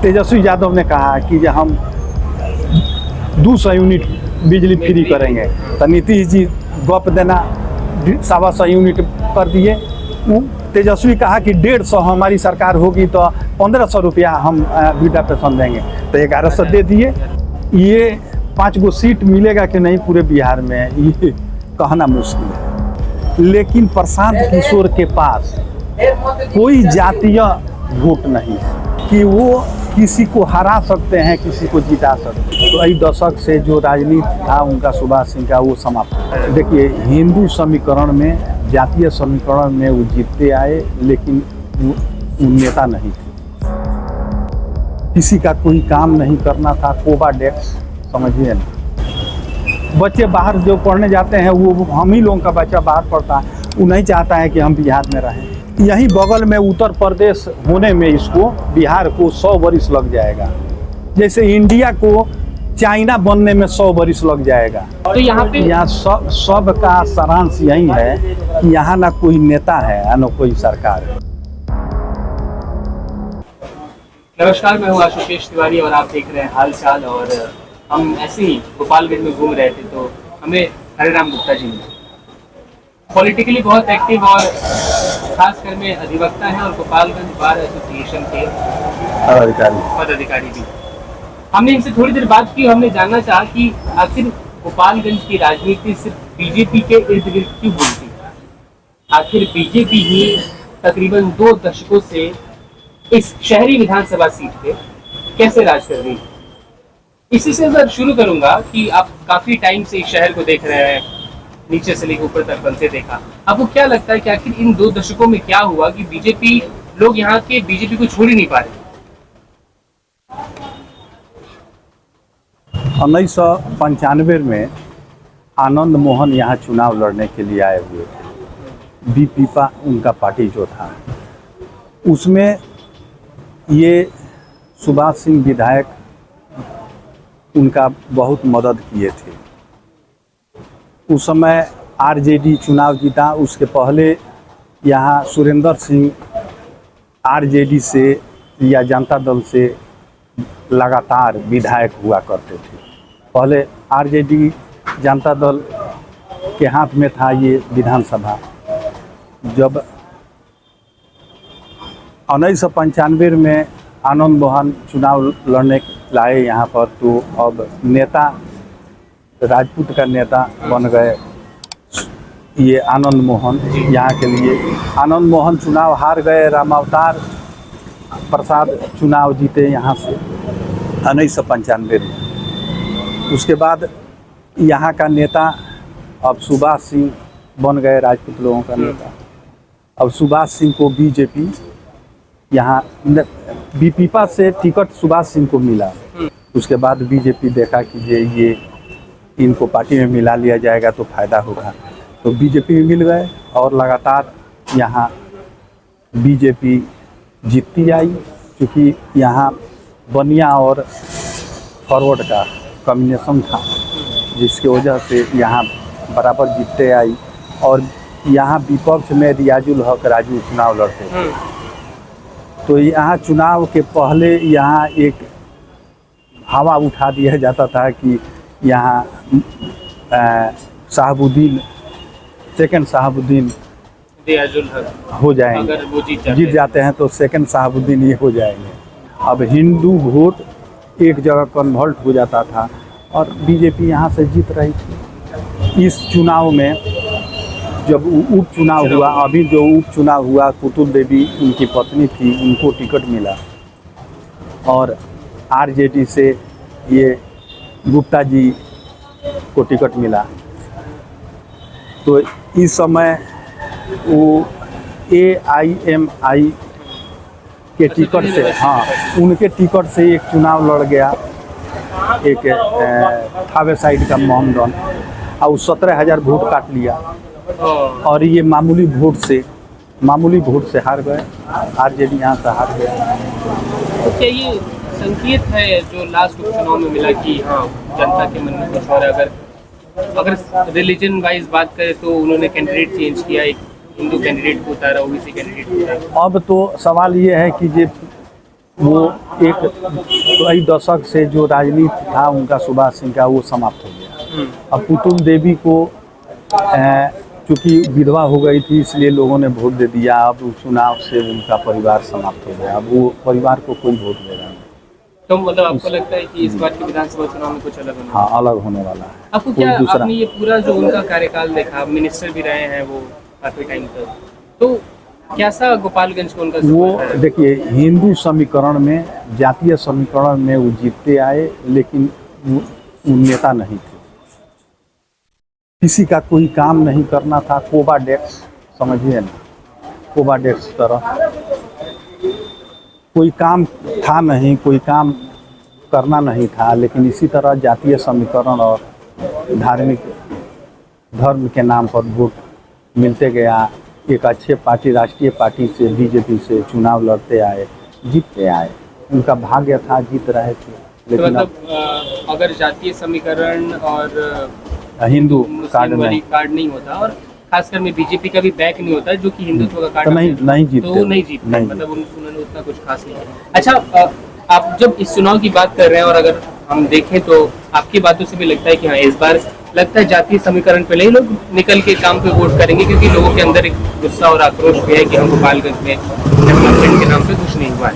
तेजस्वी यादव ने कहा कि जे हम 200 यूनिट बिजली फ्री करेंगे, तो नीतीश जी गप देना 125 यूनिट कर दिए। तेजस्वी कहा कि 150 हमारी सरकार होगी तो 1500 रुपया हम वृद्धा पेंशन देंगे, तो 1100 दे दिए। ये 5 गो सीट मिलेगा कि नहीं पूरे बिहार में, ये कहना मुश्किल है। लेकिन प्रशांत किशोर के पास कोई जातीय वोट नहीं है कि वो किसी को हरा सकते हैं, किसी को जिता सकते हैं। तो इस दशक से जो राजनीति था उनका, सुभाष सिंह का, वो समाप्त है। देखिए, हिंदू समीकरण में, जातीय समीकरण में वो जीतते आए, लेकिन वो नेता नहीं थे। किसी का कोई काम नहीं करना था, कोवाडेक्स, समझिए ना। बच्चे बाहर जो पढ़ने जाते हैं, वो हम ही लोगों का बच्चा बाहर पढ़ता है, वो नहीं चाहता है कि हम बिहार में रहें। यहीं बगल में उत्तर प्रदेश होने में इसको, बिहार को 100 वर्ष लग जाएगा, जैसे इंडिया को चाइना बनने में 100 वर्ष लग जाएगा। तो यहाँ सब का सारांश यही है कि यहाँ ना कोई नेता है, ना कोई सरकार है। नमस्कार, मैं हूँ आशुतोष तिवारी और आप देख रहे हैं हाल चाल। और हम ऐसे ही गोपालगंज में घूम रहे थे तो हमें हरिराम गुप्ता जी मिले। पॉलिटिकली बहुत एक्टिव और खासकर में अधिवक्ता हैं और गोपालगंज बार एसोसिएशन के पदाधिकारी भी। हमने इनसे थोड़ी देर बात की। हमने जानना चाहा कि आखिर गोपालगंज की राजनीति सिर्फ बीजेपी के इर्द गिर्द क्यों घूमती है। आखिर बीजेपी ही तकरीबन 2 दशकों से इस शहरी विधानसभा सीट पे कैसे राज कर रही है। इसी से मैं शुरू करूंगा कि आप काफी टाइम से इस शहर को देख रहे हैं, नीचे से लेकर ऊपर तक बनते देखा। आपको क्या लगता है कि आखिर इन 2 दशकों में क्या हुआ कि बीजेपी, लोग यहाँ के बीजेपी को छोड़ ही नहीं पा रहे। 1995 में आनंद मोहन यहाँ चुनाव लड़ने के लिए आए हुए थे। बीपीपा उनका पार्टी जो था, उसमें ये सुभाष सिंह विधायक उनका बहुत मदद किए थे। उस समय आरजेडी चुनाव जीता। उसके पहले यहाँ सुरेंद्र सिंह आरजेडी से या जनता दल से लगातार विधायक हुआ करते थे। पहले आरजेडी जनता दल के हाथ में था ये विधानसभा। जब 1995 में आनंद मोहन चुनाव लड़ने लाए यहाँ पर, तो अब नेता, राजपूत का नेता बन गए ये आनंद मोहन। यहाँ के लिए आनंद मोहन चुनाव हार गए। रामावतार प्रसाद चुनाव जीते यहाँ से 1995 में। उसके बाद यहाँ का नेता अब सुभाष सिंह बन गए, राजपूत लोगों का नेता। अब सुभाष सिंह को बीजेपी यहाँ बीपीपा से टिकट सुभाष सिंह को मिला। उसके बाद बीजेपी देखा कि ये इनको पार्टी में मिला लिया जाएगा तो फायदा होगा, तो बीजेपी में मिल गए और लगातार यहाँ बीजेपी जीतती आई। क्योंकि यहाँ बनिया और फॉरवर्ड का कॉम्बिनेशन था, जिसकी वजह से यहाँ बराबर जीतते आई। और यहाँ विपक्ष में रियाजुल हक राजू चुनाव लड़ते थे। तो यहाँ चुनाव के पहले यहाँ एक हवा उठा दिया जाता था कि यहाँ शहाबुद्दीन, सेकंड शहाबुद्दीन हो जाएंगे। अगर वो जीत जाते हैं तो सेकंड शहाबुद्दीन ये हो जाएंगे। अब हिंदू वोट एक जगह कन्वर्ट हो जाता था और बीजेपी यहाँ से जीत रही थी। इस चुनाव में जब उपचुनाव हुआ, अभी जो उपचुनाव हुआ, कुतुब देवी उनकी पत्नी थी, उनको टिकट मिला और आरजेडी से ये गुप्ता जी को टिकट मिला। तो इस समय वो AIMI के टिकट से, हाँ, उनके टिकट से एक चुनाव लड़ गया, एक थावे साइड का मोहम्मदन, और 17,000 वोट काट लिया और ये मामूली वोट से हार गए। आरजेडी यहाँ से हार गया। तो क्या ये संकेत है जो लास्ट उपचुनाव में मिला कि हाँ, जनता के मन में कुछ और है। अगर रिलीजन वाइज बात करें तो उन्होंने कैंडिडेट चेंज किया, एक हिंदू कैंडिडेट को उतारा, ओबीसी कैंडिडेट को उतारा। अब तो सवाल ये है कि ये वो एक कई दशक से जो राजनीति था उनका सुभाष सिंह का वो समाप्त हो गया। अब पुतुल देवी को चूँकि विधवा हो गई थी इसलिए लोगों ने वोट दे दिया। अब चुनाव से उनका परिवार समाप्त हो गया। अब वो परिवार को कोई वोट देगा नहीं। तो मतलब आपको लगता है कि इस बार के विधानसभा चुनाव में कुछ अलग होना? हाँ, अलग होने वाला है। आपको क्या, आपने ये पूरा जो उनका कार्यकाल देखा, मिनिस्टर भी रहे हैं वो काफी टाइम तक, तो कैसा गोपालगंज को उनका वो देखिए, हिंदू समीकरण में, जातीय समीकरण में वो जीतते आए, लेकिन वो नेता नहीं थे। किसी का कोई काम नहीं करना था, कोबाडेक्स समझिए ना, कोबाडेक्स तरह कोई काम था नहीं, कोई काम करना नहीं था। लेकिन इसी तरह जातीय समीकरण और धार्मिक धर्म के नाम पर वोट मिलते गया। एक अच्छे पार्टी, राष्ट्रीय पार्टी से, बीजेपी से चुनाव लड़ते आए, जीतते आए। उनका भाग्य था, जीत रहे थे। लेकिन तो मतलब अगर जातीय समीकरण और हिंदू कार्ड नहीं होता और खासकर में बीजेपी का भी बैक नहीं होता जो कि हिंदुत्व का कार्ड, तो नहीं जीतते, तो नहीं जीतते, मतलब उन्होंने उतना कुछ खास नहीं किया। अच्छा, आप जब इस चुनाव की बात कर रहे हैं और अगर हम देखें तो आपकी बातों से भी लगता है कि हाँ, इस बार लगता है जातीय समीकरण पे नहीं लोग निकल के काम पे वोट करेंगे, क्योंकि लोगों के अंदर एक गुस्सा और आक्रोश भी है कि हम गोपालगंज में डेवलपमेंट के नाम पे कुछ नहीं हुआ है।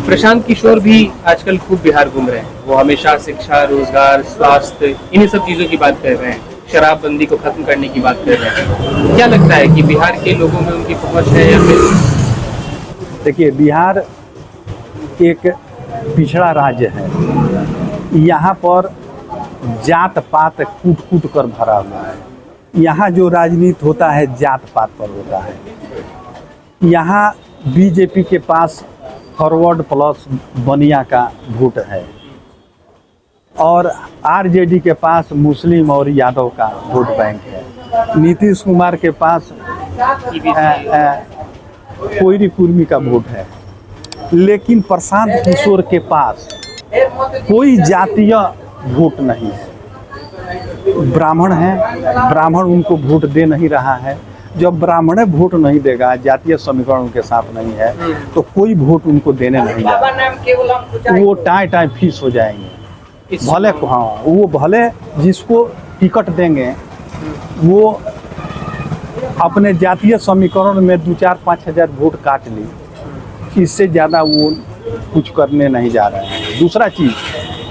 प्रशांत किशोर भी आजकल खूब बिहार घूम रहे हैं। वो हमेशा शिक्षा, रोजगार, स्वास्थ्य, इन्हीं सब चीजों की बात कर रहे हैं। शराबबंदी को खत्म करने की बात कर रहे हैं। क्या लगता है कि बिहार के लोगों में उनकी पहुंच है या फिर? देखिए, बिहार एक पिछड़ा राज्य है। यहाँ पर जात पात कूट कूट कर भरा हुआ है। यहाँ जो राजनीति होता है जात पात पर होता है। यहाँ बीजेपी के पास फॉरवर्ड प्लस बनिया का वोट है और आरजेडी के पास मुस्लिम और यादव का वोट बैंक है। नीतीश कुमार के पास कोयरी कुर्मी का वोट है। लेकिन प्रशांत किशोर के पास कोई जातीय वोट नहीं है। ब्राह्मण है, ब्राह्मण उनको वोट दे नहीं रहा है। जब ब्राह्मण वोट नहीं देगा, जातीय समीकरण उनके साथ नहीं है, तो कोई वोट उनको देने नहीं जाएगा। वो टाई टाई फीस हो जाएंगे। भले हाँ, वो भले जिसको टिकट देंगे वो अपने जातीय समीकरण में 2-4-5 हज़ार वोट काट ली, इससे ज़्यादा वो कुछ करने नहीं जा रहे हैं। दूसरा चीज़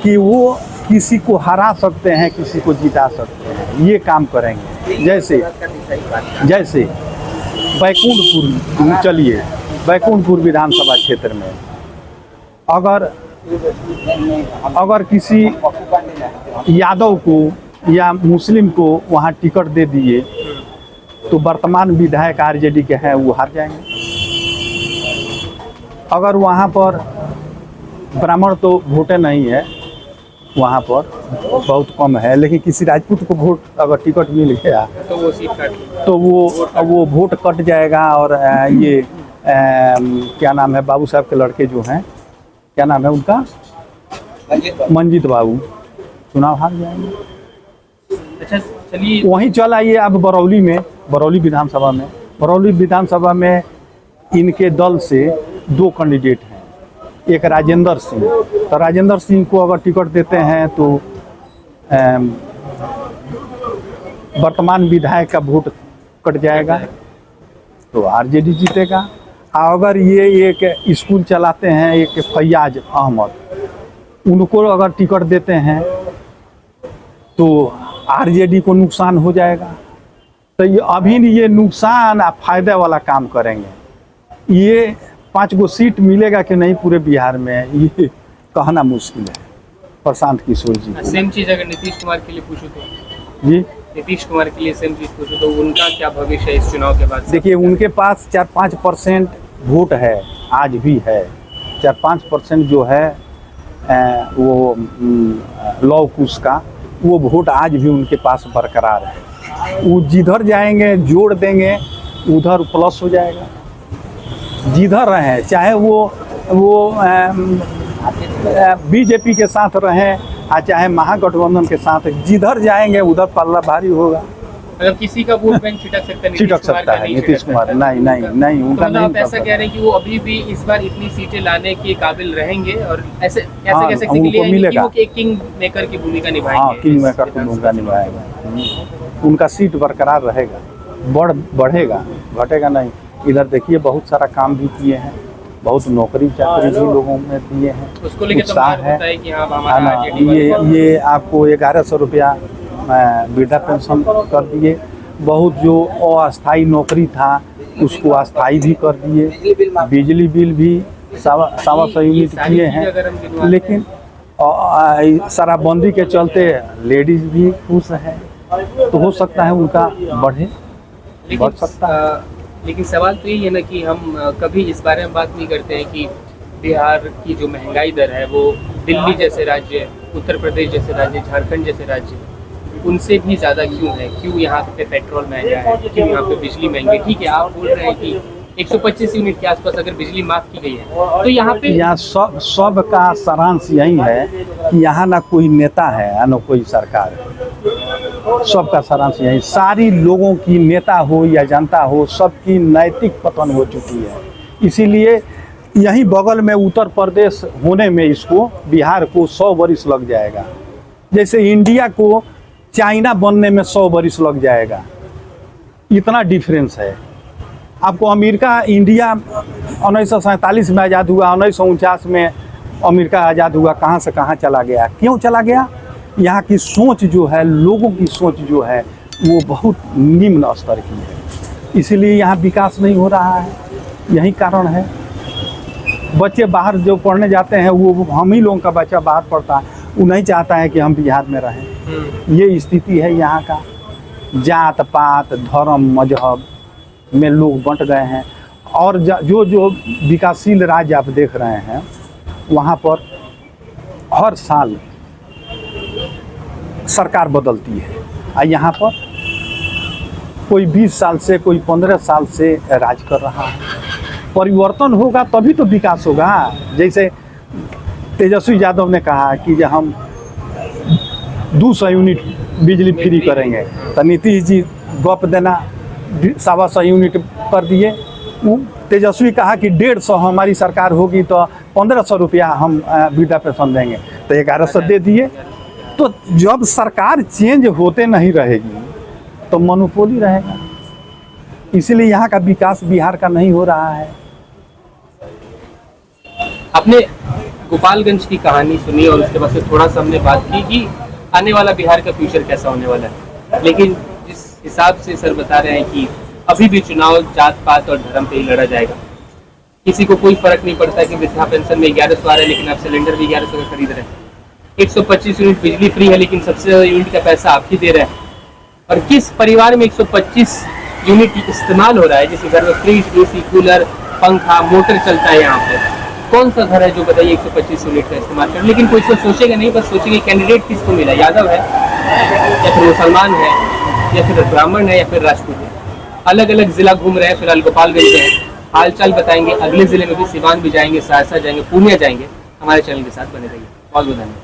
कि वो किसी को हरा सकते हैं, किसी को जिता सकते हैं, ये काम करेंगे। जैसे बैकुंठपुर, चलिए बैकुंठपुर विधानसभा क्षेत्र में अगर किसी यादव को या मुस्लिम को वहाँ टिकट दे दिए तो वर्तमान विधायक आरजेडी के हैं वो हार जाएंगे। अगर वहाँ पर ब्राह्मण तो वोटे नहीं है, वहाँ पर बहुत कम है, लेकिन किसी राजपूत को वोट अगर टिकट मिल गया तो वो सीट काट, तो वो वोट कट जाएगा। और ये क्या नाम है, बाबू साहब के लड़के जो हैं, क्या नाम है उनका, मंजीत बाबू, चुनाव हार जाएंगे। अच्छा चलिए, वहीं चल आइए अब बरौली विधानसभा में इनके दल से 2 कैंडिडेट हैं। एक राजेंद्र सिंह, तो राजेंद्र सिंह को अगर टिकट देते हैं तो वर्तमान विधायक का वोट कट जाएगा, तो आरजेडी जीतेगा। अगर ये एक स्कूल चलाते हैं, एक फैयाज अहमद, उनको अगर टिकट देते हैं तो आरजेडी को नुकसान हो जाएगा। तो ये अभी ये नुकसान और फायदे वाला काम करेंगे। ये 5 गो सीट मिलेगा कि नहीं पूरे बिहार में, ये कहना मुश्किल है। प्रशांत किशोर जी सेम चीज़ अगर नीतीश कुमार के लिए पूछूं तो जी, नीतीश कुमार के लिए सेम चीज़ पूछूं तो उनका क्या भविष्य है इस चुनाव के बाद? देखिए, उनके पास 4-5% वोट है, आज भी है। 4-5% जो है वो लौ कुश का वो वोट आज भी उनके पास बरकरार है। वो जिधर जाएंगे जोड़ देंगे, उधर प्लस हो जाएगा। जिधर रहें, चाहे वो बीजेपी के साथ रहें, चाहे महागठबंधन के साथ, जिधर जाएंगे उधर पल्ला भारी होगा। मतलब किसी का वोट बैंक छिटक सकता है, नीतीश छिटक कुमार सकता का है नहीं नीतीश छिटक कुमार, सकता। नहीं नहीं नहीं, तो उनका मतलब नहीं आप कर ऐसा सकता। कह रहे हैं कि वो अभी भी इस बार इतनी सीटें लाने के काबिल रहेंगे, और ऐसे कैसे हाँ, कह सकते हैं कि उनको ले आएंगे कि मिलेगा। वो एक किंग मेकर की भूमिका निभाएंगे? हाँ, किंग इस मेकर की विधानसभा भूमिका चुनाव में? निभाएगा। उनका सीट बरकरार रहेगा, बढ़ेगा, घटेगा नहीं। इधर देखिए बहुत सारा काम भी किए हैं, बहुत नौकरी चाकरी भी लोगों में दिए हैं, उसको लेके तो उत्साह मार है। होता है कि हाँ है हमारा ना, आरजेडी ये आपको 1100 रुपया वृद्धा पेंशन कर दिए। बहुत जो अस्थायी नौकरी था उसको अस्थायी भी कर दिए। बिजली बिल भी 125 यूनिट सारी किए चीज़ें अगर हम हैं। गिनवाते लेकिन शराबबंदी के चलते लेडीज भी खुश है, तो हो सकता है उनका बढ़े, बढ़ सकता है। लेकिन सवाल तो यही है ना कि हम कभी इस बारे में बात नहीं करते हैं कि बिहार की जो महंगाई दर है वो दिल्ली जैसे राज्य, उत्तर प्रदेश जैसे राज्य, झारखंड जैसे राज्य, उनसे भी ज़्यादा क्यों है? क्यों यहाँ पे पेट्रोल महंगा है? क्यों यहाँ पे बिजली महंगी है? ठीक है, आप बोल रहे हैं कि 125 यूनिट के आसपास अगर बिजली माफ की गई है तो यहाँ पे यहाँ सब का सारांश यही है कि यहाँ ना कोई नेता है ना कोई सरकार है। सबका सारांश यही, सारी लोगों की, नेता हो या जनता हो, सबकी नैतिक पतन हो चुकी है। इसीलिए यहीं बगल में उत्तर प्रदेश होने में इसको, बिहार को 100 वर्ष लग जाएगा। जैसे इंडिया को चाइना बनने में 100 वर्ष लग जाएगा, इतना डिफरेंस है। आपको अमेरिका, इंडिया 1947 में आज़ाद हुआ, 1949 में अमेरिका आज़ाद हुआ, कहाँ से कहाँ चला गया? क्यों चला गया? यहाँ की सोच जो है, लोगों की सोच जो है वो बहुत निम्न स्तर की है, इसलिए यहाँ विकास नहीं हो रहा है। यही कारण है। बच्चे बाहर जो पढ़ने जाते हैं, वो हम ही लोगों का बच्चा बाहर पढ़ता है, वो नहीं चाहता है कि हम बिहार में रहें। ये स्थिति है यहाँ का। जात पात, धर्म, मजहब में लोग बंट गए हैं। और जो विकासशील राज्य आप देख रहे हैं, वहाँ पर हर साल सरकार बदलती है, और यहाँ पर कोई 20 साल से, कोई 15 साल से राज कर रहा है। परिवर्तन होगा तभी तो विकास होगा। जैसे तेजस्वी यादव ने कहा कि जब हम 200 यूनिट बिजली फ्री करेंगे, तो नीतीश जी गप देना 125 यूनिट कर दिए। वो तेजस्वी कहा कि 150 हमारी सरकार होगी तो 1500 रुपया हम वृद्धा पेंशन देंगे, तो 1100 दे दिए। तो जब सरकार चेंज होते नहीं रहेगी तो मोनोपोली रहेगा। इसीलिए यहाँ का विकास बिहार का नहीं हो रहा है। आपने गोपालगंज की कहानी सुनी और उसके बाद से थोड़ा सा हमने बात की कि आने वाला बिहार का फ्यूचर कैसा होने वाला है, लेकिन जिस हिसाब से सर बता रहे हैं कि अभी भी चुनाव जात पात और धर्म पे ही लड़ा जाएगा, किसी को कोई फर्क नहीं पड़ता कि वृद्धा पेंशन में 1100 आ रहा है लेकिन आप सिलेंडर भी 1100 का खरीद रहे हैं। 125 यूनिट बिजली फ्री है लेकिन सबसे ज़्यादा यूनिट का पैसा आप ही दे रहे हैं। और किस परिवार में 125 यूनिट इस्तेमाल हो रहा है, जिसके घर में फ्रिज, एसी, कूलर, पंखा, मोटर चलता है? यहाँ पे कौन सा घर है जो बताइए 125 यूनिट का इस्तेमाल कर? लेकिन कोई इसको सोचेगा नहीं, बस सोचेगा कैंडिडेट किसको मिला, यादव है या फिर मुसलमान है या फिर ब्राह्मण है या फिर राजपूत है। अलग अलग जिला घूम रहे हैं, फिलहाल गोपालगंज में हाल चाल बताएंगे। अगले जिले में भी सिवान भी जाएंगे, सहरसा जाएंगे, पूर्णिया जाएंगे। हमारे चैनल के साथ बने रहिए। बहुत बहुत धन्यवाद।